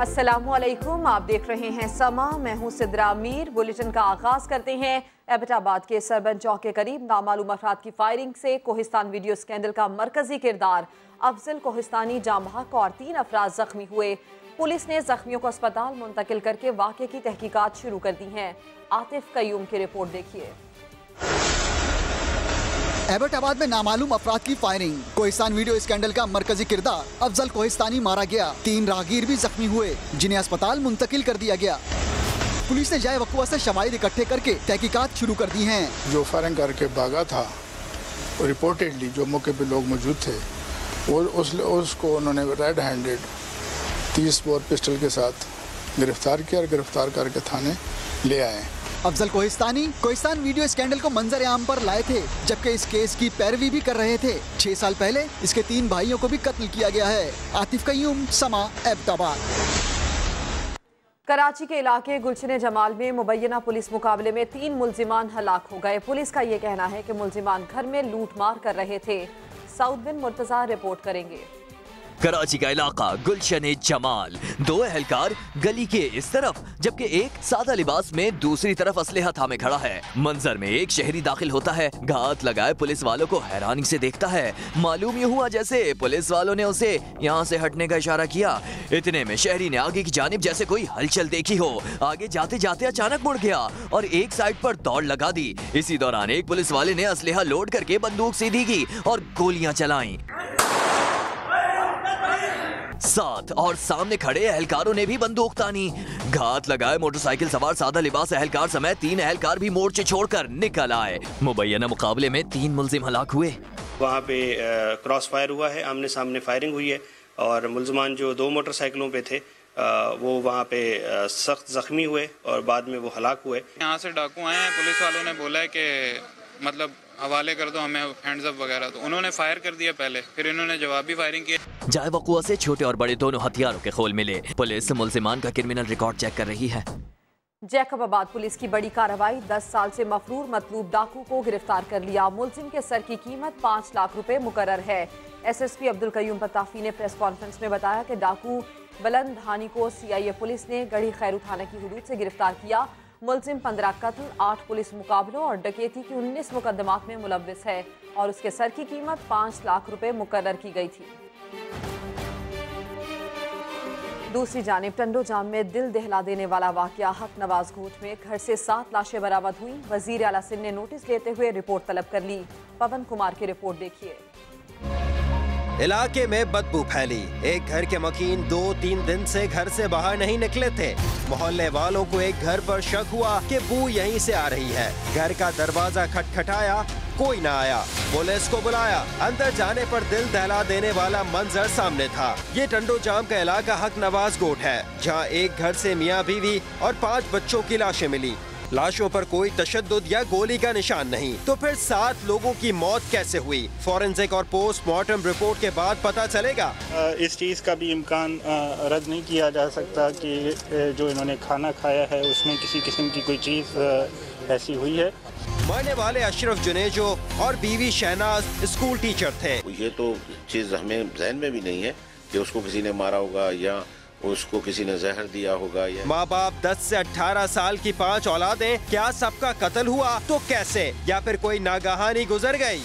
अस्सलामुअलैकुम, आप देख रहे हैं समा। मैं हूं सिद्रा मीर। बुलेटिन का आगाज करते हैं। एबटाबाद के सरबन चौक के करीब नामालूम अफराद की फायरिंग से कोहिस्तान वीडियो स्कैंडल का मरकजी किरदार अफजल कोहिस्तानी जाम बहक और 3 अफराद जख्मी हुए। पुलिस ने जख्मियों को अस्पताल मुंतकिल करके वाक़े की तहकीकात शुरू कर दी हैं। आतिफ कयूम की रिपोर्ट देखिए। एबटाबाद में नामालूम अफराद की फायरिंग, कोहिस्तान वीडियो स्कैंडल का मरकजी किरदार अफजल कोहिस्तानी मारा गया। 3 राहगीर भी जख्मी हुए जिन्हें अस्पताल मुंतकिल कर दिया गया। पुलिस ने जाए वक़्वा से शवाहिद इकट्ठे करके तहकीकात शुरू कर दी हैं। जो फायरिंग करके भागा था रिपोर्टेडली जो मौके पे लोग मौजूद थे वो उसको उन्होंने रेड हैंडेड 30 बोर पिस्टल के साथ गिरफ्तार किया और गिरफ्तार करके थाने ले आए। अफजल कोहिस्तानी कोहिस्तान वीडियो स्कैंडल को मंजर आम पर लाए थे, जबकि इस केस की पैरवी भी कर रहे थे। 6 साल पहले इसके 3 भाइयों को भी कत्ल किया गया है। आतिफ कयूम, समा, एबटाबाद। कराची के इलाके गुलशन जमाल में मुबैना पुलिस मुकाबले में 3 मुल्जिमान हलाक हो गए। पुलिस का ये कहना है कि मुल्जिमान घर में लूट मार कर रहे थे। सऊद बिन मुर्तजा रिपोर्ट करेंगे। कराची का इलाका गुलशन जमाल, 2 एहलकार गली के इस तरफ जबकि एक सादा लिबास में दूसरी तरफ असलहा थामे खड़ा है। मंजर में एक शहरी दाखिल होता है, घात लगाए पुलिस वालों को हैरानी से देखता है। मालूम ये हुआ जैसे पुलिस वालों ने उसे यहाँ से हटने का इशारा किया। इतने में शहरी ने आगे की जानिब जैसे कोई हलचल देखी हो, आगे जाते जाते अचानक मुड़ गया और एक साइड पर दौड़ लगा दी। इसी दौरान एक पुलिस वाले ने असलहा लोड करके बंदूक सीधी की और गोलियां चलाई। साथ और सामने खड़े एहलकारों ने भी बंदूक तानी। घात लगाए मोटरसाइकिल सवार सादा लिबास एहलकार समेत 3 एहलकार भी मोर्चे छोड़कर निकल आए। मुबैना मुकाबले में 3 मुल्जिम हलाक हुए। वहाँ पे क्रॉस फायर हुआ है, आमने सामने फायरिंग हुई है और मुल्जिमान जो 2 मोटरसाइकिलों पे थे वो वहाँ पे सख्त जख्मी हुए और बाद में वो हलाक हुए। यहाँ से डाकू आए हैं, पुलिस वालों ने बोला है कि मतलब हवाले कर दो हमें हैंड्स अप वगैरह, तो उन्होंने फायर कर दिया पहले, फिर इन्होंने जवाबी फायरिंग की। जाए वक़ुआ से छोटे और बड़े दोनों हथियारों के खोल मिले। पुलिस मुल्जिमान का क्रिमिनल रिकॉर्ड चेक कर रही है। जैकबाबाद पुलिस की बड़ी कार्रवाई, 10 साल से मफरूर मतलूब डाकू को गिरफ्तार कर लिया। मुल्जिम के सर की कीमत 5 लाख रुपए मुकर्रर है। SSP अब्दुल कयूम पताफी ने प्रेस कॉन्फ्रेंस में बताया कि डाकू बुलंद धानी को CIA पुलिस ने गढ़ी खैरू थाना की हुदूद से गिरफ्तार किया। मुल्जिम 15 कत्ल, 8 पुलिस मुकाबलों और डकैती की 19 मुकदमात में मुलव्विस है और उसके सर की कीमत 5 लाख रुपए मुकर्रर की गई थी। दूसरी जानिब टंडो जाम में दिल दहला देने वाला वाकया हक नवाज घोट में घर से 7 लाशें बरामद हुई। वजीर आला सिंध ने नोटिस लेते हुए रिपोर्ट तलब कर ली। पवन कुमार की रिपोर्ट देखिए। इलाके में बदबू फैली। एक घर के मकीन 2-3 दिन से घर से बाहर नहीं निकले थे। मोहल्ले वालों को एक घर पर शक हुआ कि बू यहीं से आ रही है। घर का दरवाजा खटखटाया, कोई ना आया। पुलिस को बुलाया, अंदर जाने पर दिल दहला देने वाला मंजर सामने था। ये टंडो जाम का इलाका हक नवाज गोट है, जहाँ एक घर से मियाँ बीवी और 5 बच्चों की लाशें मिली। लाशों पर कोई तशद्दुद या गोली का निशान नहीं, तो फिर 7 लोगों की मौत कैसे हुई? फॉरेंसिक और पोस्टमार्टम रिपोर्ट के बाद पता चलेगा। इस चीज़ का भी इम्कान रद्द नहीं किया जा सकता कि जो इन्होंने खाना खाया है उसमें किसी किस्म की कोई चीज़ ऐसी हुई है। मरने वाले अशरफ जुनेजो और बीवी शहनाज स्कूल टीचर थे। ये तो चीज़ हमें जहन में भी नहीं है कि उसको किसी ने मारा होगा या उसको किसी ने जहर दिया होगा। माँ बाप 10 से 18 साल की 5 औलादें, क्या सबका कत्ल हुआ तो कैसे, या फिर कोई नागहानी गुजर गई?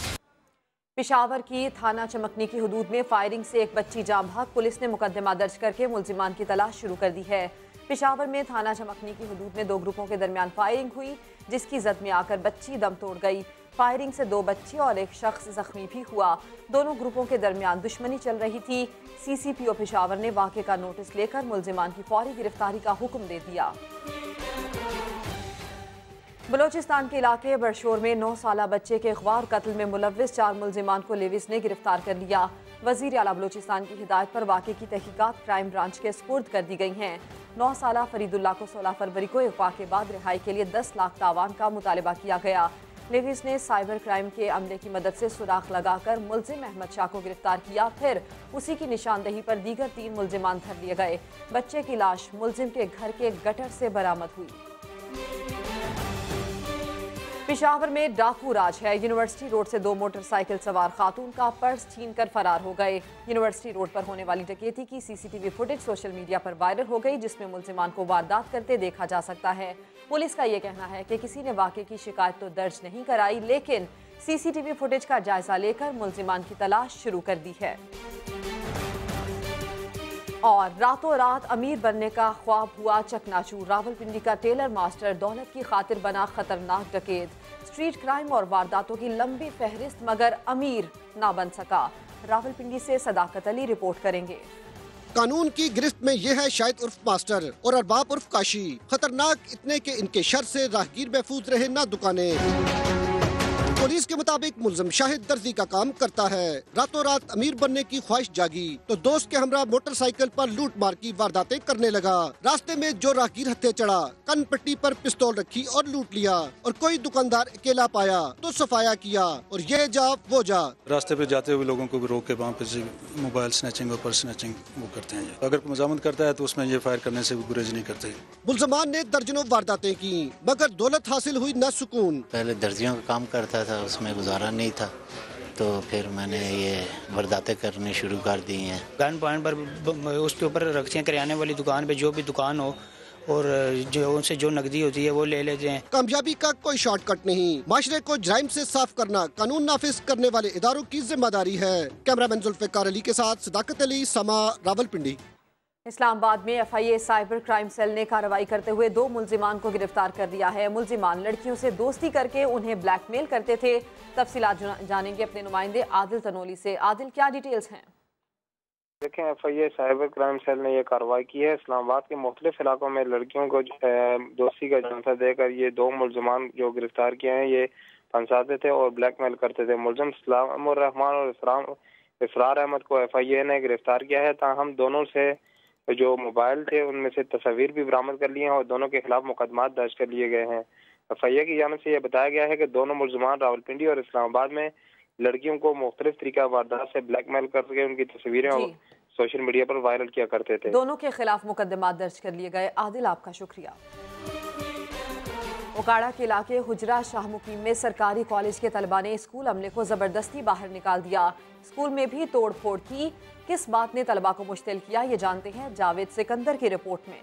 पेशावर की थाना चमकनी की हुदूद में फायरिंग से एक बच्ची जाम बहक, पुलिस ने मुकदमा दर्ज करके मुल्जिमान की तलाश शुरू कर दी है। पेशावर में थाना चमकनी की हुदूद में 2 ग्रुपों के दरमियान फायरिंग हुई, जिसकी जद में आकर बच्ची दम तोड़ गई। फायरिंग से 2 बच्चे और एक शख्स जख्मी भी हुआ। दोनों ग्रुपों के दरमियान दुश्मनी चल रही थी। CCPO पेशावर ने वाक़े का नोटिस लेकर मुल्जिमान की फौरी गिरफ्तारी का हुक्म दे दिया। बलोचिस्तान के इलाके बरशोर में 9 साला बच्चे के अगवा और कत्ल में मुलव्विस 4 मुल्जिमान को लेविस ने गिरफ्तार कर लिया। वजीर आला बलोचिस्तान की हिदायत पर वाक़े की तहकीकात क्राइम ब्रांच के सुपुर्द कर दी गई हैं। 9 साला फरीदुल्लाह को 16 फरवरी को अगवा के बाद रिहाई के लिए 10 लाख तावान का मुतालबा किया गया। लेविस ने साइबर क्राइम के अमले की मदद से सुराख लगाकर मुल्जिम अहमद शाह को गिरफ्तार किया। फिर उसी की निशानदही पर दीगर 3 मुल्जिमान धर लिए गए। बच्चे की लाश मुल्जिम के घर के गटर से बरामद हुई। पेशावर में डाकू राज है। यूनिवर्सिटी रोड से 2 मोटरसाइकिल सवार खातून का पर्स छीनकर फरार हो गए। यूनिवर्सिटी रोड पर होने वाली डकैती की सीसीटीवी फुटेज सोशल मीडिया पर वायरल हो गई, जिसमें मुल्जिमान को वारदात करते देखा जा सकता है। पुलिस का यह कहना है कि किसी ने वाकये की शिकायत तो दर्ज नहीं कराई, लेकिन सीसीटीवी फुटेज का जायजा लेकर मुल्जिमान की तलाश शुरू कर दी है। और रातों रात अमीर बनने का ख्वाब हुआ चकनाचूर। रावलपिंडी का टेलर मास्टर दौलत की खातिर बना खतरनाक डकैत। स्ट्रीट क्राइम और वारदातों की लंबी फहरिस्त, मगर अमीर ना बन सका। रावलपिंडी से सदाकत अली रिपोर्ट करेंगे। कानून की गिरफ्त में ये है शाहिद उर्फ मास्टर और अरबाब उर्फ काशी। खतरनाक इतने के इनके शर से राहगीर महफूज रहे ना दुकानें। पुलिस के मुताबिक मुल्जिम शाहिद दर्जी का काम करता है। रातों रात अमीर बनने की ख्वाहिश जागी तो दोस्त के हमरा मोटरसाइकिल पर लूट मार की वारदातें करने लगा। रास्ते में जो राहगीर हत्थे चढ़ा, कन पट्टी पर पिस्तौल रखी और लूट लिया, और कोई दुकानदार अकेला पाया तो सफाया किया और ये जा वो जा। रास्ते पे जाते हुए लोगों को भी रोक के वहाँ पे मोबाइल स्नैचिंग और पर्स स्नैचिंग वो करते हैं। अगर कोई मजामत करता है तो उसमें ये फायर करने से भी गुरेज नहीं करते। मुल्जिमान ने दर्जनों वारदातें की, मगर दौलत हासिल हुई न सुकून। पहले दर्जियों का काम करता था, उसमें गुजारा नहीं था, तो फिर मैंने ये वारदातें करनी शुरू कर दी हैं। गन पॉइंट पर उसके ऊपर रखते हैं, करियाने वाली दुकान पे जो भी दुकान हो और जो उनसे जो नकदी होती है वो ले लेते हैं। कामयाबी का कोई शॉर्टकट नहीं। माशरे को जराइम से साफ करना कानून नाफिज करने वाले इदारों की जिम्मेदारी है। कैमरामैन जुल्फिकार अली के साथ सदाकत अली, समा, रावलपिंडी। इस्लामाबाद में FIA साइबर क्राइम सेल ने कार्रवाई करते हुए 2 मुल्जिमान को गिरफ्तार कर लिया है। मुल्जिमान लड़कियों से दोस्ती करके उन्हें ब्लैकमेल करते थे। तफसीलात जानेंगे अपने नुमाइंदे आदिल तनोली से। आदिल, क्या डिटेल्स हैं? देखें, FIA साइबर क्राइम सेल ने यह कार्रवाई की है। इस्लामाबाद के मुख्तलिफ इलाकों में लड़कियों को दोस्ती का झांसा देकर ये 2 मुल्जिमान जो गिरफ्तार किए हैं, ये फंसाते थे और ब्लैकमेल करते थे। मुल्जिम सलामुर रहमान और इसरार अहमद को FIA ने गिरफ्तार किया है। ताहम दोनों से जो मोबाइल थे उनमें से तस्वीर भी बरामद कर लिए हैं और दोनों के खिलाफ मुकदमा दर्ज कर लिए गए हैं। FIA की जानिब से यह बताया गया है कि दोनों मुल्जिमान रावलपिंडी और इस्लामाबाद में लड़कियों को मुख्तलिफ तरीका वारदात से ब्लैकमेल करके उनकी तस्वीरें और सोशल मीडिया पर वायरल किया करते थे। दोनों के खिलाफ मुकदमा दर्ज कर लिए गए। आदिल, आपका शुक्रिया। ओकाड़ा के इलाके हुजरा शाह मुकीम में सरकारी कॉलेज के तलबा ने स्कूल अमले को जबरदस्ती बाहर निकाल दिया। स्कूल में भी तोड़ फोड़ की। किस बात ने तलबा को मुश्तिल किया, ये जानते हैं जावेद सिकंदर की रिपोर्ट में।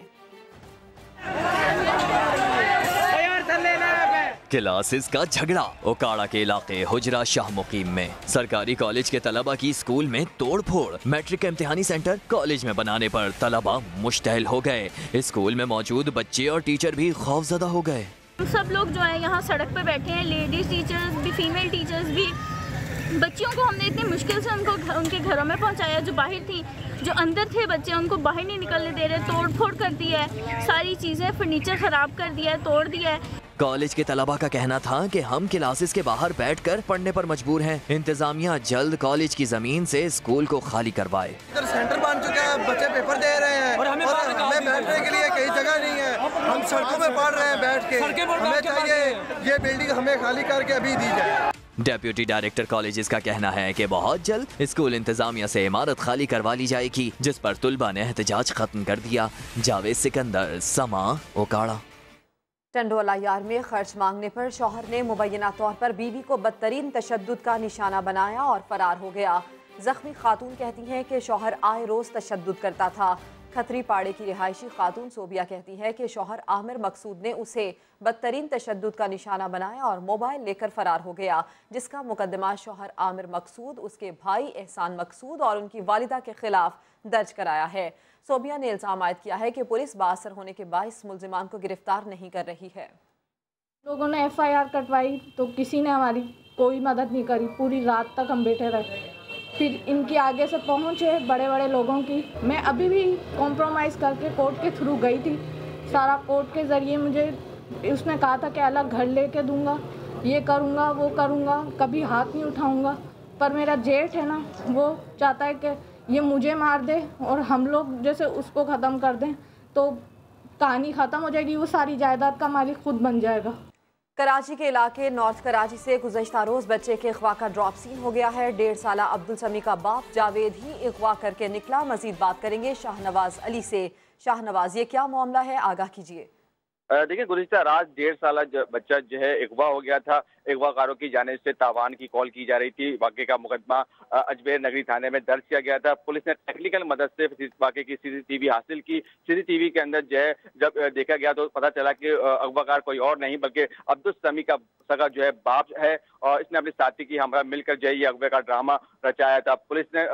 क्लासेस का झगड़ा। ओकाड़ा के इलाके हुजरा शाह मुकीम में सरकारी कॉलेज के तलबा की स्कूल में तोड़ फोड़। मैट्रिक इम्तिहानी सेंटर कॉलेज में बनाने पर तलबा मुश्तइल हो गए। स्कूल में मौजूद बच्चे और टीचर भी खौफजदा हो गए। सब लोग जो है यहाँ सड़क पे बैठे हैं, लेडीज टीचर्स भी, फीमेल टीचर्स भी। बच्चियों को हमने इतनी मुश्किल से उनके घरों में पहुँचाया। जो बाहर थी, जो अंदर थे बच्चे, उनको बाहर नहीं निकलने दे रहे। तोड़ फोड़ कर दिया है, सारी चीज़ें, फर्नीचर ख़राब कर दिया है, तोड़ दिया है। कॉलेज के तलबा का कहना था कि हम क्लासेस के बाहर बैठकर पढ़ने पर मजबूर हैं। इंतजामिया जल्द कॉलेज की जमीन से स्कूल को खाली करवाए। सेंटर बन चुका है, बच्चे पेपर दे रहे हैं और हमें बैठने के लिए कहीं जगह नहीं है। हम सड़कों में पढ़ रहे हैं बैठ के। हमें चाहिए ये बिल्डिंग हमें खाली करके अभी दी जाए। डेप्यूटी डायरेक्टर कॉलेजेस का कहना है कि बहुत जल्द स्कूल इंतजामिया से इमारत खाली करवा ली जाएगी, जिस पर तुलबा ने एहतजाज खत्म कर दिया। जावेद सिकंदर, समा, ओकाड़ा। टंडोला यार में खर्च मांगने पर शौहर ने मुबैना तौर पर बीवी को बदतरीन तशद्दुद का निशाना बनाया और फरार हो गया। जख्मी खातून कहती हैं कि शौहर आए रोज तशद्दुद करता था। खतरी पाड़े की रिहायशी खातून सोबिया कहती है कि शौहर आमिर मकसूद ने उसे बदतरीन तशद्दुद का निशाना बनाया और मोबाइल लेकर फरार हो गया, जिसका मुकदमा शौहर आमिर मकसूद, उसके भाई एहसान मकसूद और उनकी वालिदा के खिलाफ दर्ज कराया है। सोबिया ने इल्जाम आयद किया है कि पुलिस बाअसर होने के बाइस मुल्जिमान को गिरफ्तार नहीं कर रही है। लोगों ने FIR कटवाई तो किसी ने हमारी कोई मदद नहीं करी। पूरी रात तक हम बैठे रहे। फिर इनकी आगे से पहुँच है बड़े बड़े लोगों की। मैं अभी भी कॉम्प्रोमाइज़ करके कोर्ट के थ्रू गई थी। सारा कोर्ट के ज़रिए मुझे उसने कहा था कि अलग घर लेके दूंगा, ये करूँगा, वो करूँगा, कभी हाथ नहीं उठाऊँगा। पर मेरा जेठ है ना, वो चाहता है कि ये मुझे मार दे और हम लोग जैसे उसको ख़त्म कर दें तो कहानी ख़त्म हो जाएगी। वो सारी जायदाद का मालिक खुद बन जाएगा। कराची के इलाके नॉर्थ कराची से गुज़श्ता रोज़ बच्चे के अगवा का ड्रॉप सीन हो गया है। 1.5 साला अब्दुल समी का बाप जावेद ही अगवा करके निकला। मजीद बात करेंगे शाहनवाज अली से। शाहनवाज, ये क्या मामला है, आगाह कीजिए। देखिए, गुज़िश्ता रात 1.5 साल बच्चा जो है अगवा हो गया था। अगवाकारों की जानिब से तावान की कॉल की जा रही थी। वाक़े का मुकदमा अजमेर नगरी थाने में दर्ज किया गया था। पुलिस ने टेक्निकल मदद से वाक़े की सीसीटीवी हासिल की। सीसीटीवी के अंदर जो है जब देखा गया तो पता चला कि अगवाकार कोई और नहीं बल्कि अब्दुल समी का सगा जो है बाप है, और इसने अपने साथी की हमरा मिलकर जो है ये अगवे का ड्रामा रचाया था। पुलिस ने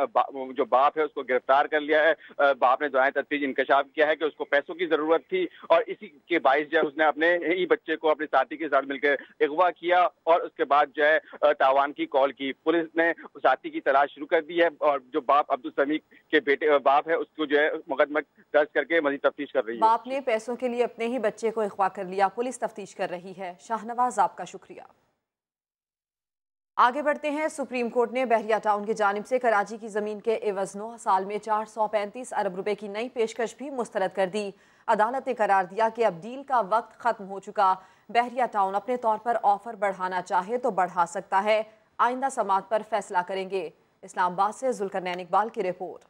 जो बाप है उसको गिरफ्तार कर लिया है। बाप ने दौरान तफ्तीश इंकशाफ किया है कि उसको पैसों की जरूरत थी और इसी के बाइस जो है उसने अपने ही बच्चे को अपने साथी के साथ मिलकर अगवा किया और उसके बाद जो है तावान की कॉल की। पुलिस ने साथी की तलाश शुरू कर दी है और जो बाप अब्दुल समी के बेटे बाप है उसको जो है मुकदमा दर्ज करके मज़ीद तफ्तीश कर रही है। बाप ने पैसों के लिए अपने ही बच्चे को अगवा कर लिया, पुलिस तफ्तीश कर रही है। शाहनवाज, आपका शुक्रिया। आगे बढ़ते हैं। सुप्रीम कोर्ट ने बहरिया टाउन की जानिब से कराची की जमीन के एवज 9 साल में 435 अरब रुपए की नई पेशकश भी मुस्तरद कर दी। अदालत ने करार दिया कि अब डील का वक्त खत्म हो चुका। बहरिया टाउन अपने तौर पर ऑफर बढ़ाना चाहे तो बढ़ा सकता है। आइंदा समाअत पर फैसला करेंगे। इस्लामाबाद से जुल्करनैन इकबाल की रिपोर्ट।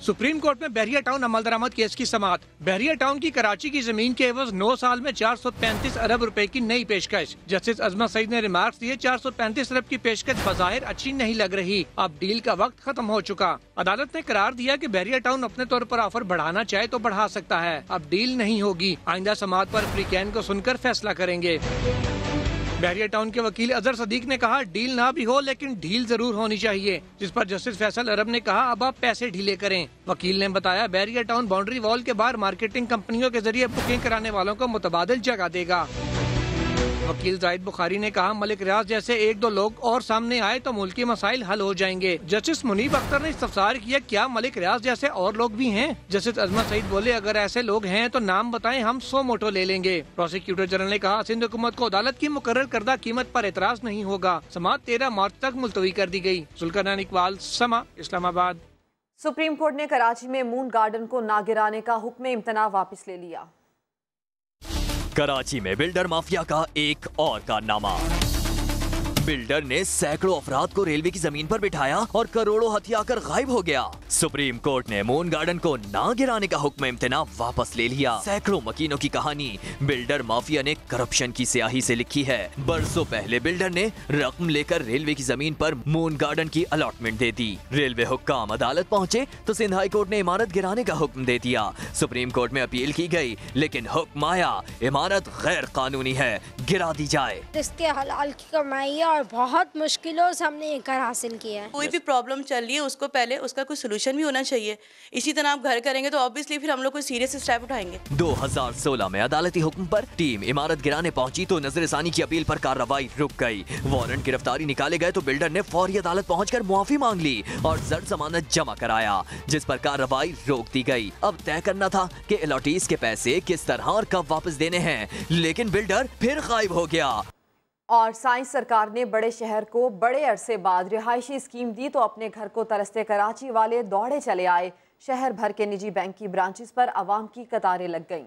सुप्रीम कोर्ट में बहरिया टाउन अमल दरामद केस की समाअत। बहरिया टाउन की कराची की जमीन के एवज 9 साल में 435 अरब रुपए की नई पेशकश। जस्टिस अजमत सईद ने रिमार्क्स दिए, 435 अरब की पेशकश बज़ाहिर अच्छी नहीं लग रही, अब डील का वक्त खत्म हो चुका। अदालत ने करार दिया कि बहरिया टाउन अपने तौर पर ऑफर बढ़ाना चाहे तो बढ़ा सकता है, अब डील नहीं होगी। आइंदा समाअत पर फ्रीकैन को सुनकर फैसला करेंगे। बहरिया टाउन के वकील अजहर सदीक ने कहा, डील ना भी हो लेकिन डील जरूर होनी चाहिए, जिस पर जस्टिस फैसल अरब ने कहा, अब आप पैसे ढीले करें। वकील ने बताया, बहरिया टाउन बाउंड्री वॉल के बाहर मार्केटिंग कंपनियों के जरिए बुकिंग कराने वालों को मुतबादिल जगह देगा। वकील जाहिद बुखारी ने कहा, मलिक रियाज जैसे 1-2 लोग और सामने आए तो मुल्की मसाइल हल हो जाएंगे। जस्टिस मुनीब अख्तर ने इस्तफसार किया, क्या मलिक रियाज जैसे और लोग भी हैं? जस्टिस अजमत सईद बोले, अगर ऐसे लोग हैं तो नाम बताएं, हम 100 मोटो ले लेंगे। प्रोसिक्यूटर जनरल ने कहा, सिंध हुकूमत को अदालत की मुकर्रर करदा कीमत पर एतराज नहीं होगा। समाअत 13 मार्च तक मुलतवी कर दी गई। जुल्करनैन इकबाल, समा, इस्लामाबाद। सुप्रीम कोर्ट ने कराची में मून गार्डन को ना गिराने का हुक्म इम्तना वापस ले लिया। कराची में बिल्डर माफिया का एक और कारनामा। बिल्डर ने सैकड़ों अफराद को रेलवे की जमीन पर बिठाया और करोड़ों हथियाकर गायब हो गया। सुप्रीम कोर्ट ने मून गार्डन को ना गिराने का हुक्म इम्तना वापस ले लिया। सैकड़ों मकीनों की कहानी बिल्डर माफिया ने करप्शन की स्याही से लिखी है। बरसों पहले बिल्डर ने रकम लेकर रेलवे की जमीन पर मून गार्डन की अलॉटमेंट दे दी। रेलवे हुक्काम अदालत पहुँचे तो सिंध हाई कोर्ट ने इमारत गिराने का हुक्म दे दिया। सुप्रीम कोर्ट में अपील की गई, लेकिन हुक्म आया, इमारत गैर कानूनी है, गिरा दी जाए। इसके हलाल की कमाई और बहुत मुश्किलों से हमने ये घर हासिल किया है। कोई भी प्रॉब्लम चल रही है उसको पहले उसका कोई सोल्यूशन भी होना चाहिए। इसी तरह आप घर करेंगे तो ऑब्वियसली फिर हम लोग कोई सीरियस स्टेप उठाएंगे। 2016 में अदालती हुक्म पर टीम इमारत गिराने पहुंची तो नजरसानी की अपील पर कार्रवाई रुक गई। वारंट गिरफ्तारी निकाले गए तो बिल्डर ने फौरी अदालत पहुंचकर मुआफी मांग ली और जर जमानत जमा कराया, जिस पर कार्रवाई रोक दी गई। अब तय करना था कि अलॉटीज के पैसे किस तरह और कब वापस देने हैं, लेकिन बिल्डर फिर गायब हो गया। और साइंस सरकार ने बड़े शहर को बड़े अरसे बाद रिहायशी स्कीम दी तो अपने घर को तरसते कराची वाले दौड़े चले आए। शहर भर के निजी बैंक की ब्रांचेस पर आवाम की कतारें लग गईं।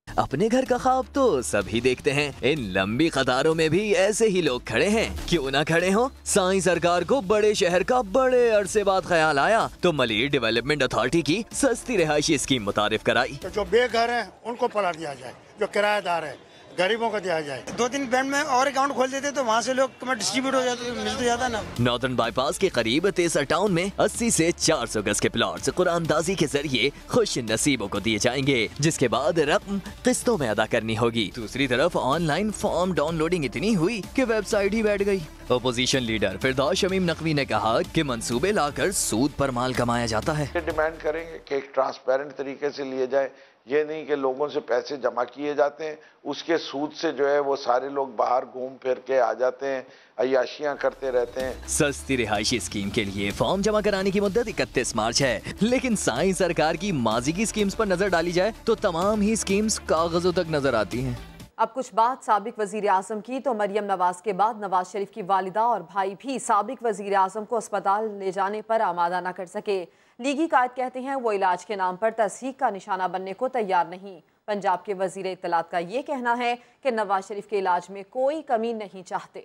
अपने घर का ख्वाब तो सभी देखते हैं, इन लंबी कतारों में भी ऐसे ही लोग खड़े हैं। क्यों ना खड़े हो? साइंस सरकार को बड़े शहर का बड़े अरसे बाद ख्याल आया तो मलिर डेवलपमेंट अथॉरिटी की सस्ती रिहायशी स्कीम मुतारिफ कराई। तो जो बेघर हैं उनको पढ़ा दिया जाए, जो किराएदार है गरीबों को दिया जाए। 2-3 बैंक में और अकाउंट खोल देते तो वहाँ से लोग डिस्ट्रीब्यूट हो जाते, मिल तो जाता ना। नॉर्दर्न बाईपास के करीब तेसर टाउन में 80 से 400 गज के प्लॉट्स कुरानदाजी के जरिए खुश नसीबों को दिए जाएंगे, जिसके बाद रकम किस्तों में अदा करनी होगी। दूसरी तरफ ऑनलाइन फॉर्म डाउनलोडिंग इतनी हुई कि वेबसाइट ही बैठ गई। अपोजिशन लीडर फिरदौस शमीम नकवी ने कहा कि मंसूबे लाकर सूद पर माल कमाया जाता है। डिमांड करेंगे कि एक ट्रांसपेरेंट तरीके से लिए जाए, ये नहीं कि लोगों से पैसे जमा किए जाते हैं, उसके सूद से जो है वो सारे लोग बाहर घूम फिर के आ जाते हैं, अय्याशियां करते रहते हैं। सस्ती रिहायशी स्कीम के लिए फॉर्म जमा कराने की मुद्दत 31 मार्च है, लेकिन साइंस सरकार की माजी की स्कीम्स पर नजर डाली जाए तो तमाम ही स्कीम्स कागजों तक नजर आती हैं। अब कुछ बात साबिक वजीर आजम की तो मरियम नवाज के बाद नवाज शरीफ की वालिदा और भाई भी साबिक वजीर आजम को अस्पताल ले जाने पर आमादा न कर सके। लीगी कायद कहते हैं वो इलाज के नाम पर तस्हीक का निशाना बनने को तैयार नहीं। पंजाब के वजीर इत्तलात का ये कहना है कि नवाज शरीफ के इलाज में कोई कमी नहीं चाहते।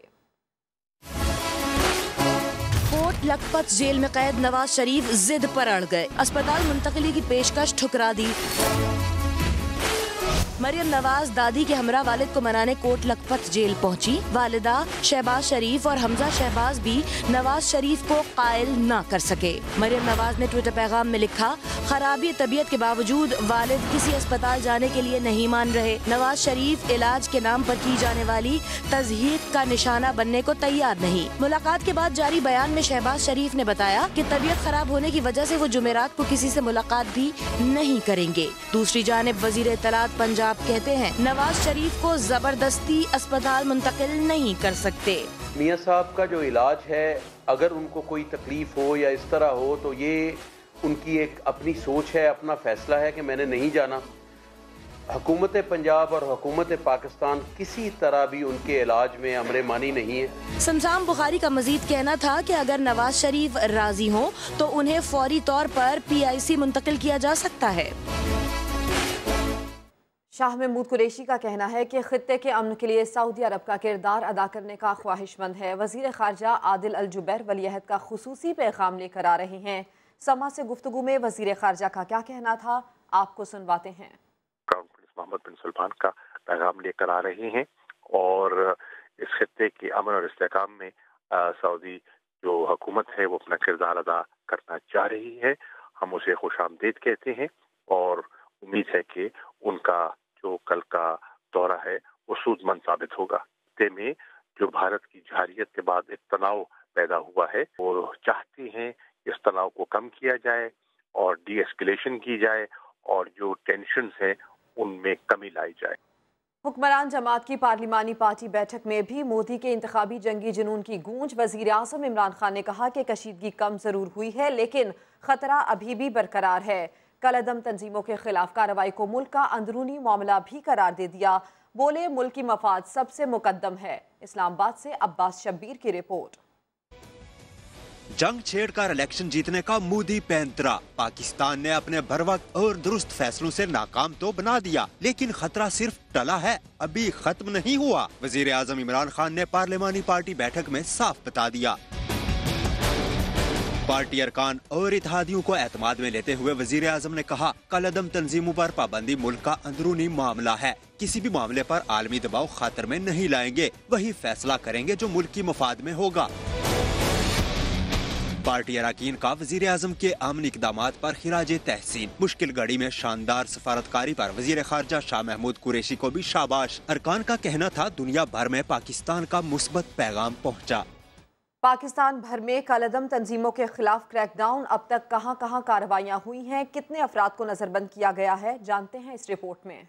कोट लखपत जेल में कैद नवाज शरीफ जिद पर अड़ गए, अस्पताल मुंतकिली की पेशकश ठुकरा दी। मरियम नवाज दादी के हमरा वालिद को मनाने कोट लखपत जेल पहुंची। वालिदा शहबाज शरीफ और हमजा शहबाज भी नवाज शरीफ को कायल न कर सके। मरियम नवाज ने ट्विटर पैगाम में लिखा, खराबी तबीयत के बावजूद वालिद किसी अस्पताल जाने के लिए नहीं मान रहे। नवाज शरीफ इलाज के नाम पर की जाने वाली तज़हीक का निशाना बनने को तैयार नहीं। मुलाकात के बाद जारी बयान में शहबाज शरीफ ने बताया कि तबीयत खराब होने की वजह से वो जुमेरात को किसी से मुलाकात भी नहीं करेंगे। दूसरी जानिब वजीर इत्तलात पंजाब कहते हैं नवाज शरीफ को जबरदस्ती अस्पताल मुंतकिल नहीं कर सकते। मियां साहब का जो इलाज है, अगर उनको कोई तकलीफ हो या इस तरह हो तो ये उनकी एक अपनी सोच है, अपना फैसला है कि मैंने नहीं जाना। हुकूमत पंजाब और हुकूमत पाकिस्तान किसी तरह भी उनके इलाज में अमरे मानी नहीं है। समसाम बुखारी का मजीद कहना था कि अगर नवाज शरीफ राजी हों तो उन्हें फौरी तौर पर PIC मुंतकिल किया जा सकता है। शाह महमूद कुरैशी का कहना है कि खित्ते के अमन के लिए सऊदी अरब का किरदार अदा करने का ख्वाहिशमंद है। वजीर खारजा आदिल अल जुबैर वलीअहद का खुसूसी पैगाम लेकर आ रहे हैं। समा से गुफ्तगू में वजीर खारजा का क्या कहना था, आपको सुनवाते हैं। मोहम्मद बिन सलमान का पैगाम लेकर आ रहे हैं और इस खित्ते के अमन और इस्तेहकाम में सऊदी जो हुकूमत है वो अपना किरदार अदा करना चाह रही है। हम उसे खुशामदीद कहते हैं और उम्मीद है कि उनका जो कल का दौरा है वो सूदमंद साबित होगा। खित्ते में जो भारत की जहारियत के बाद एक तनाव पैदा हुआ है, वो चाहते हैं इस तनाव को कम किया जाए और डी एस्केलेशन की जाए और जो टेंशन्स हैं उनमें कमी लाई जाए। हुक्मरान जमात की पार्लिमानी पार्टी बैठक में भी मोदी के इंतखाबी जंगी जुनून की गूंज। वजीर आज़म इमरान खान ने कहा कि कशीदगी कम जरूर हुई है लेकिन खतरा अभी भी बरकरार है। कलअदम तंजीमों के खिलाफ कार्रवाई को मुल्क का अंदरूनी मामला भी करार दे दिया। बोले मुल्क की मफाद सबसे मुकद्दम है। इस्लामाबाद से अब्बास शब्बीर की रिपोर्ट। जंग छेड़कर इलेक्शन जीतने का मोदी पैंतरा। पाकिस्तान ने अपने बरवक्त और दुरुस्त फैसलों से नाकाम तो बना दिया लेकिन खतरा सिर्फ टला है, अभी खत्म नहीं हुआ। वजीर आजम इमरान खान ने पार्लिमानी पार्टी बैठक में साफ बता दिया। पार्टी अरकान और इत्तेहादियों को एतमाद में लेते हुए वजीर आजम ने कहा, कलअदम तंजीमों पर पाबंदी मुल्क का अंदरूनी मामला है। किसी भी मामले पर आलमी दबाव खातर में नहीं लाएंगे, वही फैसला करेंगे जो मुल्क की मफाद में होगा। पार्टी अरकान का वजीर आजम के अमन इकदामात पर खिराज तहसीन। मुश्किल घड़ी में शानदार सफारतकारी पर वजीर खारजा शाह महमूद कुरैशी को भी शाबाश। अरकान का कहना था दुनिया भर में पाकिस्तान का मुस्बत पैगाम पहुँचा। पाकिस्तान भर में कलअदम तंजीमों के खिलाफ क्रैकडाउन। अब तक कहां कहां कार्रवाइयां हुई हैं, कितने अफराद को नजरबंद किया गया है, जानते हैं इस रिपोर्ट में।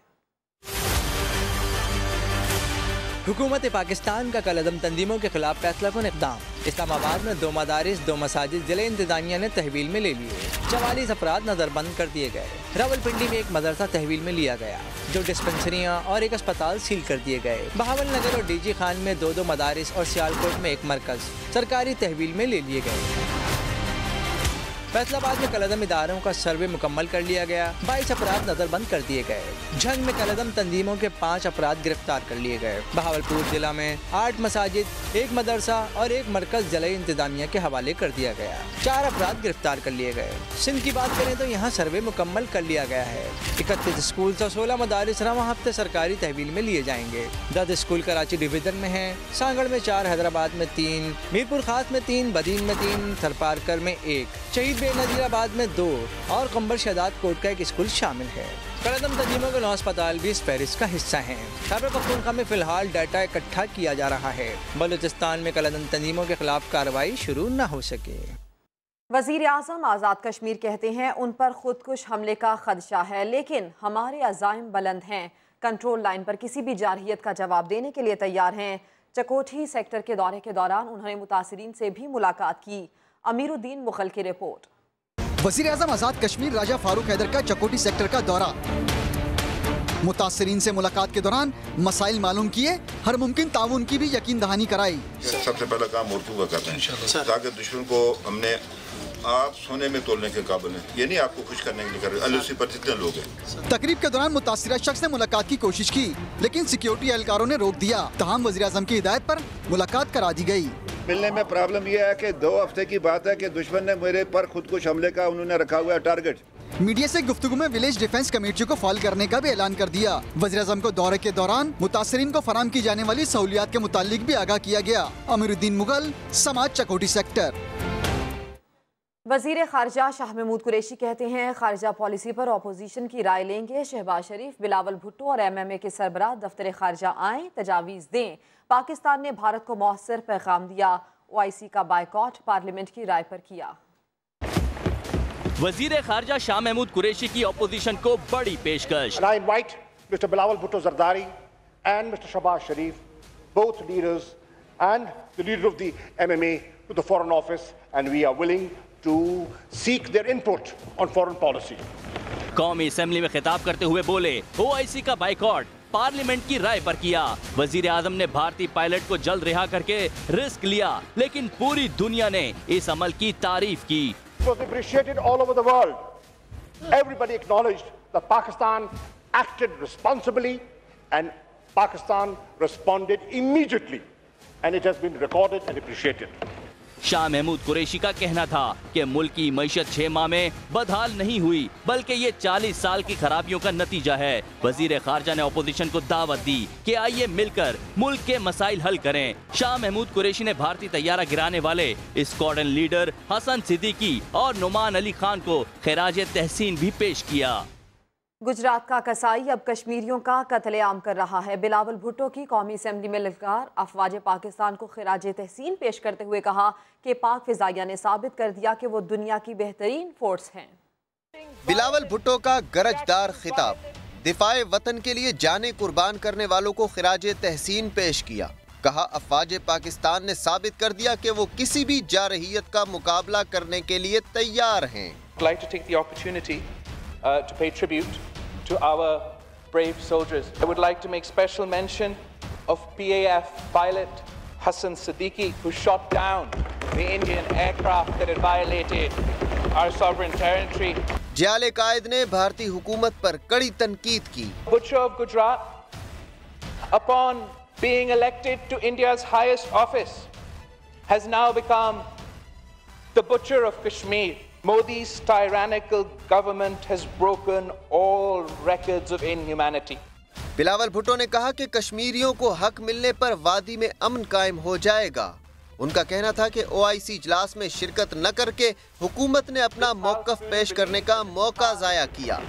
हुकूमत पाकिस्तान का कलअदम तंजीमों के खिलाफ फैसला कुन इक़दाम। इस्लामाबाद में 2 मदारिस 2 मसाजिद जिले इंतजामिया ने तहवील में ले लिए। 44 अफराद नजरबंद कर दिए गए। रावलपिंडी में एक मदरसा तहवील में लिया गया। 2 डिस्पेंसरियाँ और एक अस्पताल सील कर दिए गए। बहावल नगर और DG खान में 2 मदारिस और सियालकोट में एक मरकज सरकारी तहवील में ले लिए गए। फैसलाबाद में कलअदम इदारों का सर्वे मुकम्मल कर लिया गया। 22 अफराद नजरबंद कर दिए गए। झंग में कलअदम तंजीमों के 5 अफराद गिरफ्तार कर लिए गए। बहावलपुर जिला में 8 मसाजिद, 1 मदरसा और 1 मरकज जिला इंतजामिया के हवाले कर दिया गया। 4 अफराद गिरफ्तार कर लिए गए। सिंध की बात करें तो यहाँ सर्वे मुकम्मल कर लिया गया है। 31 स्कूल और 16 मदारिस रवां हफ्ते सरकारी तहवील में लिए जाएंगे। 10 स्कूल कराची डिवीजन में है। सांगड़ में 4, हैदराबाद में 3, मीरपुर खास में 3, बदीन में 3, थरपारकर में 1, शहीद नजीराबाद में 2 और कंबर शहदाद कोट का एक स्कूल शामिल है। कलअदम तंजीमों के 9 अस्पताल भी इस फहरिस्त का हिस्सा हैं। खैबर पख्तूनख्वा में फिलहाल डाटा इकट्ठा किया जा रहा है। बलूचिस्तान में कलअदम तंजीमों के खिलाफ कार्रवाई शुरू न हो सके। वजीर आज़म आज़ाद कश्मीर कहते हैं उन पर खुदकुश हमले का खदशा है लेकिन हमारे अज़ाइम बुलंद हैं। कंट्रोल लाइन पर किसी भी जारहियत का जवाब देने के लिए तैयार हैं। चकोठी सेक्टर के दौरे के दौरान उन्होंने मुतासिरीन से भी मुलाकात की। अमीरुद्दीन मुगल की रिपोर्ट। वज़ीर आज़म आज़ाद कश्मीर राजा फारूक हैदर का चकोटी सेक्टर का दौरा। मुतासिरीन से मुलाकात के दौरान मसाइल मालूम किए, हर मुमकिन ताउन की भी यकीन दहानी कराई। सबसे पहला काम औरतों का करना है ताकि दुश्मन को हमने आप सोने में तोलने के काबिल हैं, ये नहीं आपको खुश करने के लिए कर रहे। 80 पर जितने लोग हैं। तकरीब के दौरान मुतासिरा शख्स ने मुलाकात की कोशिश की लेकिन सिक्योरिटी एहलकारों ने रोक दिया। तमाम वज़ीर आज़म की हिदायत पर मुलाकात करा दी गई। मिलने में प्रॉब्लम यह है कि 2 हफ्ते की बात है कि दुश्मन ने मेरे पर खुदकुश हमले का उन्होंने रखा हुआ है टारगेट। मीडिया से गुफ्तगू में विलेज डिफेंस कमेटी को फाइल करने का भी ऐलान कर दिया। वज़ीर-ए-आज़म को दौरे के दौरान मुतासरीन को फराम की जाने वाली सहूलियात के मुतालिक भी आगाह किया गया। अमीरुद्दीन मुगल, समाज, चकोटी सेक्टर। वज़ीर ख़ारिजा शाह महमूद कुरैशी कहते हैं ख़ारिजा पॉलिसी पर अपोजिशन की राय लेंगे। शहबाज शरीफ, बिलावल भुट्टो और MMA के सरबराह दफ्तर ख़ारिजा आएँ, तजावीज़ दें। पाकिस्तान ने भारत को मौसर पैगाम दिया। OIC का बायकॉट पार्लियामेंट की राय पर किया। वज़ीर ख़ारिजा शाह महमूद कुरैशी की अपोजिशन को बड़ी पेशकश। I invite Mr. Bilawal Bhutto Zardari and Mr. Shahbaz Sharif, both leaders and the leader of the MMA, to the Foreign Office, and we are willing to seek their input on foreign policy. कौमी assembly में खिताब करते हुए बोले, OIC का boycott parliament की राय पर किया। वजीर आजम ने भारतीय पायलट को जल्द रिहा करके रिस्क लिया, लेकिन पूरी दुनिया ने इस अमल की तारीफ की। It was appreciated all over the world. Everybody acknowledged that Pakistan acted responsibly and Pakistan responded immediately, and it has been recorded and appreciated. Shah Mahmood Qureshi का कहना था कि मुल्क की मईशत 6 माह में बदहाल नहीं हुई, बल्कि ये 40 साल की खराबियों का नतीजा है। वजीर खारजा ने अपोजिशन को दावत दी कि आइए मिलकर मुल्क के मसाइल हल करें। शाह महमूद कुरैशी ने भारतीय तैयारा गिराने वाले स्क्वाड्रन लीडर हसन सिद्दीकी और नुमान अली खान को खिराज तहसीन भी पेश किया। गुजरात का कसाई अब कश्मीरियों का कत्लेआम कर रहा है। बिलावल भुट्टो की कौमी असेंबली में ललकार अफवाज पाकिस्तान को खिराज तहसीन पेश करते हुए कहा कि पाक फिजाइया ने साबित कर दिया कि वो दुनिया की बेहतरीन फोर्स हैं। बिलावल भुट्टो का गरजदार खिताब, दिफाए वतन के लिए जाने कुर्बान करने वालों को खिराज तहसीन पेश किया। कहा अफवाज पाकिस्तान ने साबित कर दिया कि वो किसी भी जारहियत का मुकाबला करने के लिए तैयार हैं। To our brave soldiers. I would like to make special mention of PAF pilot Hassan Siddiqui, who shot down the Indian aircraft that had violated our sovereign territory. जाले कायद ने भारतीय हुकूमत पर कड़ी तनकीद की। Butcher of Gujarat, upon being elected to India's highest office, has now become the butcher of Kashmir. Modi's tyrannical government has broken all records of inhumanity. Bilawal Bhutto ने कहा कि कश्मीरियों को हक मिलने पर वादी में अमन कायम हो जाएगा। उनका कहना था कि OIC इजलास में शिरकत न करके हुकूमत ने अपना मौक़िफ़ पेश करने का मौका ज़ाया किया।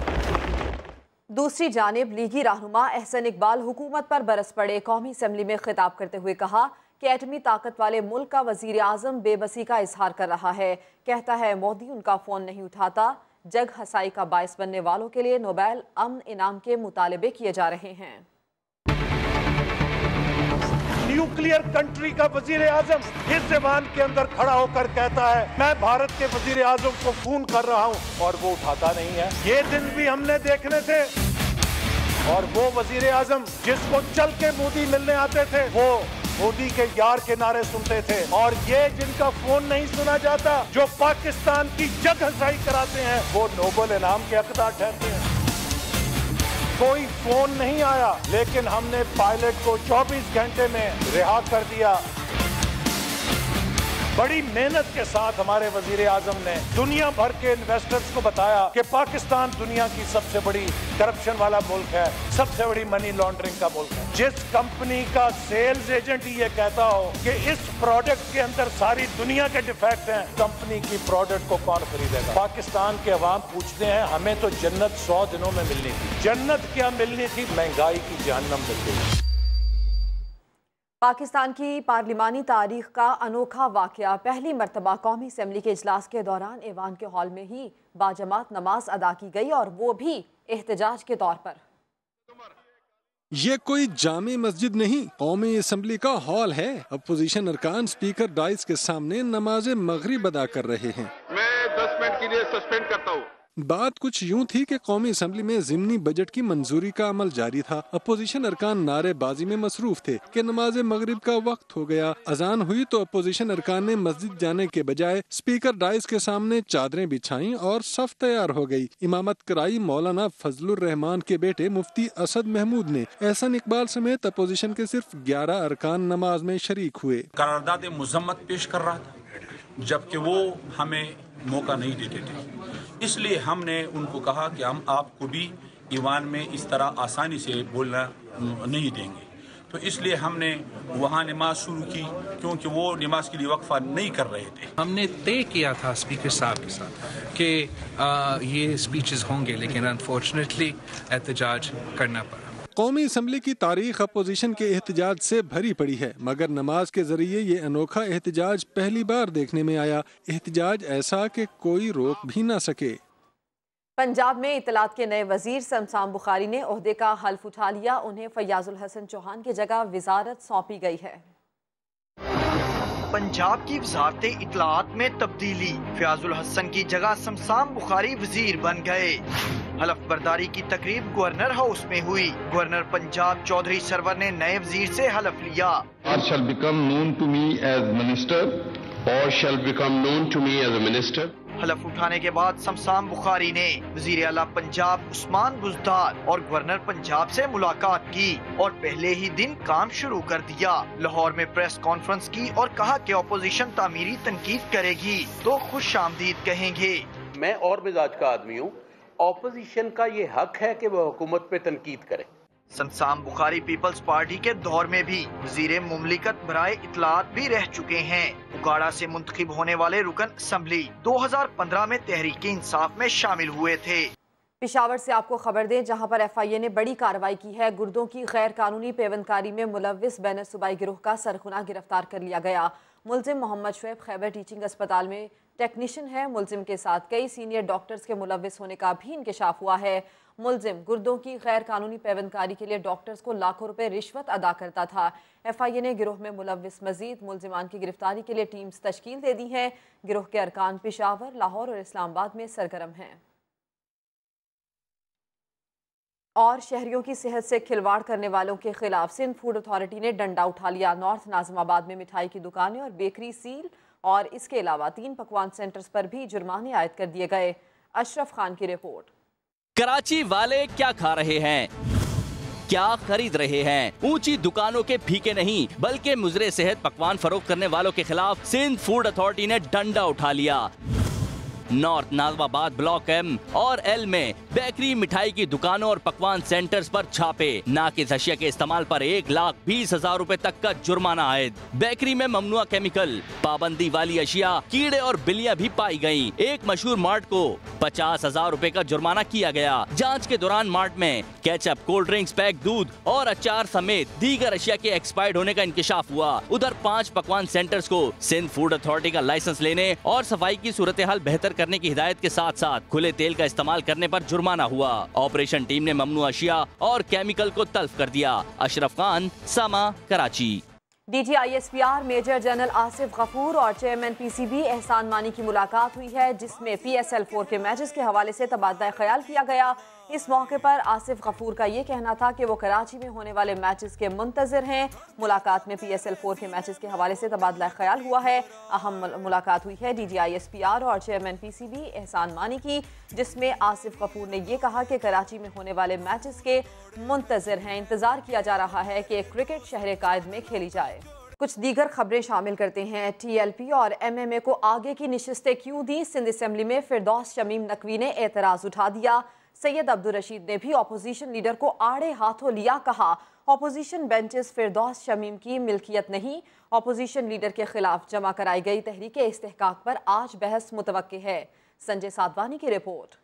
दूसरी जानिब लीगी रहनुमा एहसन इकबाल हुकूमत पर बरस पड़े। कौमी असेंबली में खिताब करते हुए कहा कि एटमी ताकत वाले मुल्क का वजीर आजम बेबसी का इजहार कर रहा है। कहता है मोदी उनका फोन नहीं उठाता। जग हसाई का बायस बनने वालों के लिए नोबेल अमन इनाम के मुतालबे किए जा रहे हैं। न्यूक्लियर कंट्री का वजीर आजम इस जबान के अंदर खड़ा होकर कहता है मैं भारत के वजीर आजम को फोन कर रहा हूं, और वो उठाता नहीं है। ये दिन भी हमने देखने थे। और वो वजीर आजम जिसको चल के मोदी मिलने आते थे, वो मोदी के यार के नारे सुनते थे। और ये जिनका फोन नहीं सुना जाता, जो पाकिस्तान की जग हसाई कराते हैं, वो नोबेल इनाम के हकदार ठहरते हैं। कोई फोन नहीं आया, लेकिन हमने पायलट को 24 घंटे में रिहा कर दिया। बड़ी मेहनत के साथ हमारे वजीर आजम ने दुनिया भर के इन्वेस्टर्स को बताया कि पाकिस्तान दुनिया की सबसे बड़ी करप्शन वाला मुल्क है, सबसे बड़ी मनी लॉन्ड्रिंग का मुल्क है। जिस कंपनी का सेल्स एजेंट ही ये कहता हो कि इस प्रोडक्ट के अंदर सारी दुनिया के डिफेक्ट हैं, कंपनी की प्रोडक्ट को कौन खरीदेगा? पाकिस्तान के अवाम पूछते हैं हमें तो जन्नत 100 दिनों में मिलनी थी। जन्नत क्या मिलनी थी, महंगाई की जहन्नम मिल गई। पाकिस्तान की पार्लिमानी तारीख का अनोखा वाकया, पहली मरतबा कौमी असेंबली के इजलास के दौरान ऐवान के हॉल में ही बाजमात नमाज अदा की गई, और वो भी एहतजाज के तौर पर। ये कोई जामे मस्जिद नहीं, कौमी असेंबली का हॉल है। अपोजिशन अरकान स्पीकर डाइस के सामने नमाज मगरिब अदा कर रहे हैं। मैं 10 मिनट के लिए सस्पेंड करता हूँ। बात कुछ यूं थी कि कौमी असेंबली में ज़िमनी बजट की मंजूरी का अमल जारी था। अपोजिशन अरकान नारेबाजी में मसरूफ थे कि नमाज मगरिब का वक्त हो गया। अजान हुई तो अपोजिशन अरकान ने मस्जिद जाने के बजाय स्पीकर डाइस के सामने चादरें बिछाई और सफ तैयार हो गई। इमामत कराई मौलाना फजलुर रहमान के बेटे मुफ्ती असद महमूद ने। एहसन इकबाल समेत अपोजिशन के सिर्फ 11 अरकान नमाज में शरीक हुए। करारदाद मुजम्मत पेश कर रहा था, जबकि वो हमें मौका नहीं देते थे। इसलिए हमने उनको कहा कि हम आपको भी ईवान में इस तरह आसानी से बोलना नहीं देंगे। तो इसलिए हमने वहाँ नमाज शुरू की, क्योंकि वो नमाज के लिए वक्फा नहीं कर रहे थे। हमने तय किया था स्पीकर साहब के साथ कि ये स्पीचेस होंगे, लेकिन अनफॉर्चुनेटली एहतजाज करना पड़ा। कौमी असम्बली की तारीख अपोजिशन के एहतजाज से भरी पड़ी है, मगर नमाज के जरिए ये अनोखा एहतजाज पहली बार देखने में आया। एहतजाज ऐसा कि कोई रोक भी ना सके। पंजाब में इत्तलात के नए वजीर शमशान बुखारी ने ओहदे का हल्फ उठा लिया। उन्हें फयाजुल हसन चौहान की जगह वजारत सौंपी गई है। पंजाब की वजारत इत्तलात में तब्दीली, फयाजुल हसन की जगह शमशान बुखारी वजीर बन गए। हलफ बर्दारी की तकरीब गवर्नर हाउस में हुई। गवर्नर पंजाब चौधरी सरवर ने नए वजीर से हलफ लिया। shall become known to me as minister or shall become known to me as a minister. हलफ उठाने के बाद शमशान बुखारी ने वजीर आला पंजाब उस्मान बुज़दार और गवर्नर पंजाब से मुलाकात की और पहले ही दिन काम शुरू कर दिया। लाहौर में प्रेस कॉन्फ्रेंस की और कहा कि अपोजिशन तामीरी तनकीद करेगी तो खुश आमदीद कहेंगे। मैं और मिजाज का आदमी हूँ, ऑपोजिशन का ये हक है कि वह हुकूमत पे तनकीद करे। शमशान बुखारी पीपल्स पार्टी के दौर में भी वजीर मुमलिकत बराए इत्तलात भी रह चुके हैं। उगाड़ा से मुंतखब होने वाले रुकन असम्बली 2015 में तहरीक इंसाफ में शामिल हुए थे। पिशावर से आपको खबर दें, जहां पर FIA ने बड़ी कार्रवाई की है। गुर्दों की गैर कानूनी पेवंदकारी में मुलव्विस बैन सूबाई गिरोह का सरगुना गिरफ्तार कर लिया गया। मुलजिम मोहम्मद शुएब खैबर टीचिंग अस्पताल में टेक्नीशियन है। मुलजिम के साथ कई सीनियर डॉक्टर्स के मुलव्विस होने का भी इंकशाफ हुआ है। मुलजिम गुर्दों की गैर कानूनी पेवंदकारी के लिए डॉक्टर्स को लाखों रुपए रिश्वत अदा करता था। FIA ने गिरोह में मुलव्विस मजीद मुलजिमान की गिरफ्तारी के लिए टीम्स तश्कील दे दी हैं। गिरोह के अरकान पिशावर, लाहौर और इस्लामाबाद में सरगर्म हैं। और शहरियों की सेहत से खिलवाड़ करने वालों के खिलाफ सिंध फूड अथॉरिटी ने डंडा उठा लिया। नॉर्थ नाजिमाबाद में मिठाई की दुकानें और बेकरी सील और इसके अलावा 3 पकवान सेंटर्स पर भी जुर्माने आयद कर दिए गए। अशरफ खान की रिपोर्ट। कराची वाले क्या खा रहे हैं, क्या खरीद रहे हैं? ऊंची दुकानों के फीके नहीं बल्कि मुजरे सेहत पकवान फरोख्त करने वालों के खिलाफ सिंध फूड अथॉरिटी ने डंडा उठा लिया। नॉर्थ नाजिमाबाद ब्लॉक M और L में बेकरी, मिठाई की दुकानों और पकवान सेंटर्स पर छापे। नाकिस अशिया के इस्तेमाल पर 1,20,000 रुपए तक का जुर्माना आयद। बेकरी में ममनुआ केमिकल, पाबंदी वाली अशिया, कीड़े और बिल्लियां भी पाई गयी। एक मशहूर मार्ट को 50,000 रुपए का जुर्माना किया गया। जांच के दौरान मार्ट में केचप, कोल्ड ड्रिंक्स, पैक दूध और अचार समेत दीगर अशिया के एक्सपायर्ड होने का इंकशाफ हुआ। उधर 5 पकवान सेंटर्स को सिंध फूड अथॉरिटी का लाइसेंस लेने और सफाई की सूरत हाल बेहतर करने की हिदायत के साथ साथ खुले तेल का इस्तेमाल करने पर जुर्माना हुआ। ऑपरेशन टीम ने ममनुआ अशिया और केमिकल को तल्फ कर दिया। Ashraf Khan, Samaa, Karachi. DG ISPR major general Asif Ghafoor और चेयरमैन PCB एहसान मानी की मुलाकात हुई है, जिसमें PSL 4 के मैचेस के हवाले से तबादला ख्याल किया गया। इस मौके पर आसिफ गफूर का ये कहना था कि वो कराची में होने वाले मैचेस के मुंतजर हैं। मुलाकात में PSL 4 के मैचेस के हवाले से तबादला ख्याल हुआ है। अहम मुलाकात हुई है DG ISPR और चेयरमैन PCB एहसान मानी की, जिसमें आसिफ गफूर ने ये कहा कि कराची में होने वाले मैचेस के मुंतजर हैं। इंतजार किया जा रहा है कि क्रिकेट शहर कायद में खेली जाए। कुछ दीगर खबरें शामिल करते हैं। TLP और MMA को आगे की नशिस्तें क्यों दी? सिंध असम्बली में फिरदौस शमीम नकवी ने एतराज उठा दिया। सैयद अब्दुल रशीद ने भी अपोजिशन लीडर को आड़े हाथों लिया। कहा अपोजिशन बेंचेस फिरदौस शमीम की मिल्कियत नहीं। अपोजिशन लीडर के खिलाफ जमा कराई गई तहरीक इस्तेहकाक पर आज बहस मुतवक्के है। संजय साधवानी की रिपोर्ट।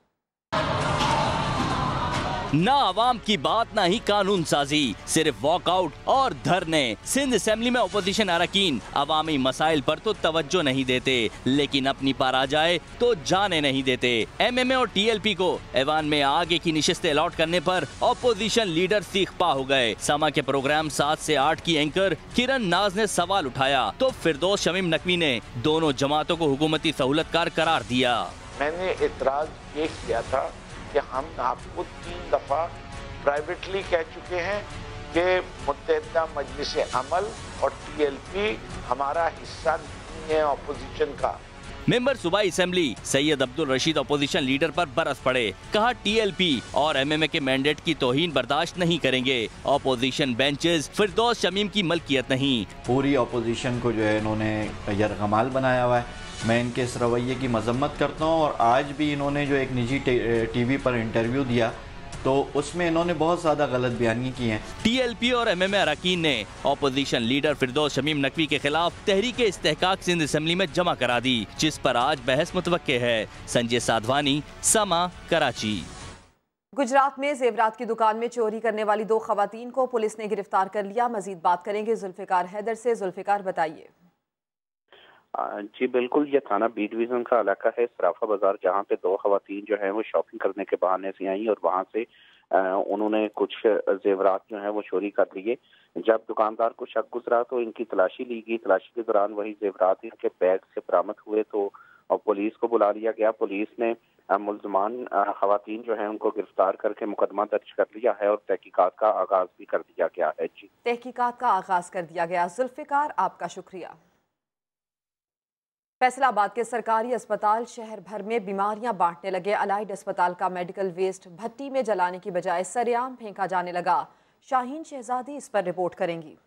ना आवाम की बात ना ही कानून साजी, सिर्फ वॉकआउट और धरने। सिंध असेंबली में अपोजिशन अरकान अवामी मसाइल पर तो तवज्जो नहीं देते, लेकिन अपनी पार आ जाए तो जाने नहीं देते। MMA और TLP को ऐवान में आगे की निशिस्तें अलॉट करने पर अपोजिशन लीडर सीखपा हो गए। समा के प्रोग्राम 7 से 8 की एंकर किरण नाज ने सवाल उठाया तो फिरदौस शमीम नकवी ने दोनों जमातों को हुकूमती सहूलतकार करार दिया। मैंने एतराज ये किया था कि हम आपको 3 दफा प्राइवेटली कह चुके हैं कि मुत्तहिदा मजलिस अमल और TLP हमारा हिस्सा नहीं है अपोजिशन का। मेंबर सूबाई assembly Syed Abdul Rashid opposition leader पर बरस पड़े। कहा TLP और MMA के मैंडेट की तौहीन बर्दाश्त नहीं करेंगे। अपोजिशन बेंचेस फिरदौस शमीम की मलकियत नहीं। पूरी अपोजिशन को जो है इन्होंने यरगमाल बनाया हुआ है। मैं इनके इस रवैये की मजम्मत करता हूँ। और आज भी इन्होंने जो एक निजी टीवी पर इंटरव्यू दिया तो उसमें इन्होंने बहुत ज़्यादा गलत बयानी की हैं। TLP और MMA अरकान ने अपोजिशन लीडर फिरदौस शमीम नकवी के खिलाफ तहरीक इस्तेहकाक सिंध असेंबली में जमा करा दी, जिस पर आज बहस मुतवक्के है। संजय साधवानी, समा, कराची। गुजरात में जेवरात की दुकान में चोरी करने वाली 2 खवातीन को पुलिस ने गिरफ्तार कर लिया। मजीद बात करेंगे जुल्फिकार हैदर से। जुल्फिकार, बताइए। जी बिल्कुल, ये थाना बी डिवीजन का इलाका है, सराफा बाजार, जहाँ पे 2 खवातीन जो है वो शॉपिंग करने के बहाने से आई और वहाँ से उन्होंने कुछ जेवरात जो है वो चोरी कर लिए। जब दुकानदार को शक गुजरा तो इनकी तलाशी ली गई। तलाशी के दौरान वही जेवरात इनके बैग से बरामद हुए तो पुलिस को बुला लिया गया। पुलिस ने मुल्ज़मान खवातीन जो है उनको गिरफ्तार करके मुकदमा दर्ज कर लिया है और तहकीकात का आगाज भी कर दिया गया है। जी, तहकीकात का आगाज कर दिया गया। जुल्फिकार, आपका शुक्रिया। फैसलाबाद के सरकारी अस्पताल शहर भर में बीमारियां बांटने लगे। अलाइड अस्पताल का मेडिकल वेस्ट भट्टी में जलाने की बजाय सरेआम फेंका जाने लगा। शाहीन शहजादी इस पर रिपोर्ट करेंगी।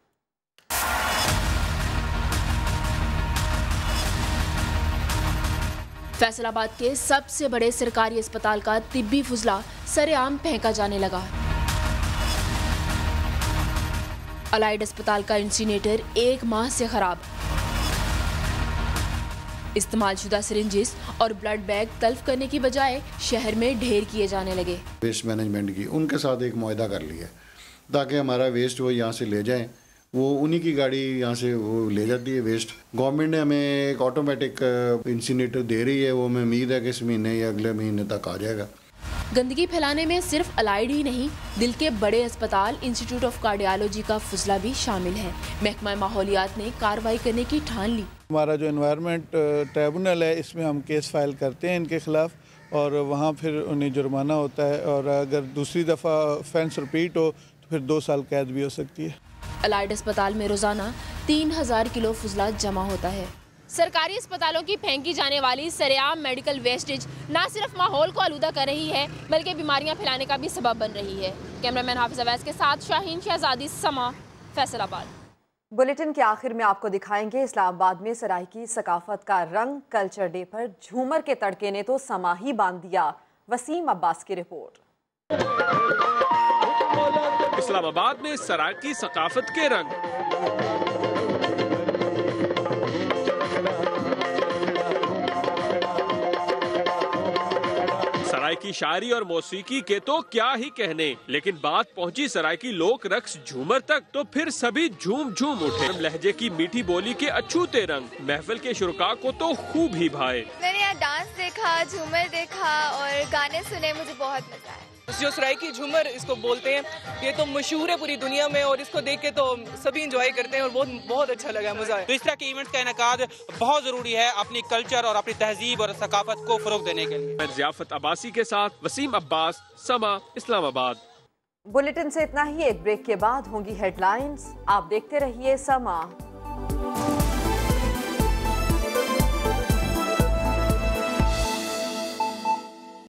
फैसलाबाद के सबसे बड़े सरकारी अस्पताल का तिब्बी फुजला सरेआम फेंका जाने लगा। अलाइड अस्पताल का इंसिनेटर 1 माह से खराब। इस्तेमालशुदा सिरिंजेस और ब्लड बैग तल्फ करने की बजाय शहर में ढेर किए जाने लगे। वेस्ट मैनेजमेंट की उनके साथ एक मुआहदा कर लिया ताकि हमारा वेस्ट वो यहाँ से ले जाएं। वो उन्हीं की गाड़ी यहाँ से वो ले जाती है वेस्ट। गवर्नमेंट ने हमें एक ऑटोमेटिक इंसिनेटर दे रही है, वो हमें उम्मीद है कि इस महीने या अगले महीने तक आ जाएगा। गंदगी फैलाने में सिर्फ अलाइड ही नहीं, दिल के बड़े अस्पताल इंस्टीट्यूट ऑफ कार्डियोलॉजी का फुजला भी शामिल है। महकमा माहौलियात ने कार्रवाई करने की ठान ली। हमारा जो एनवायरनमेंट ट्रिब्यूनल है इसमें हम केस फाइल करते हैं इनके खिलाफ और वहाँ फिर उन्हें जुर्माना होता है और अगर दूसरी दफ़ा ऑफेंस रिपीट हो तो फिर 2 साल कैद भी हो सकती है। अलाइड अस्पताल में रोजाना 3000 किलो फुजला जमा होता है। सरकारी अस्पतालों की फेंकी जाने वाली सरेआम मेडिकल वेस्टेज न सिर्फ माहौल को आलूदा कर रही है बल्कि बीमारियां फैलाने का भी सबब बन रही है। कैमरामैन हाफिज अवैस के साथ शाहीन शहजादी, समा, फैसलाबाद। बुलेटिन के आखिर में आपको दिखाएंगे इस्लामाबाद में सराइकी सकाफत का रंग। कल्चर डे पर झूमर के तड़के ने तो समा ही बांध दिया। वसीम अब्बास की रिपोर्ट। इस्लामाबाद में सराइकी सकाफत के रंग। सराइकी शायरी और मौसीकी के तो क्या ही कहने, लेकिन बात पहुंची सराइकी लोक रक्स झूमर तक तो फिर सभी झूम झूम उठे। लहजे की मीठी बोली के अछूते रंग महफिल के शुरका को तो खूब ही भाए। मैंने यहाँ डांस देखा, झूमर देखा और गाने सुने, मुझे बहुत मजा आया। जो सराइकी झूमर इसको बोलते हैं, ये तो मशहूर है पूरी दुनिया में और इसको देख के तो सभी इंजॉय करते हैं और बहुत अच्छा लगा, मजा आया। तो इस तरह के इवेंट्स का इनेकाद बहुत जरूरी है अपनी कल्चर और अपनी तहजीब और सकाफत को फरोग देने के लिए। मैं ज़ियाफत अब्बासी के साथ वसीम अब्बास, समा, इस्लामाबाद। बुलेटिन से इतना ही। एक ब्रेक के बाद होंगी हेडलाइंस। आप देखते रहिए समा।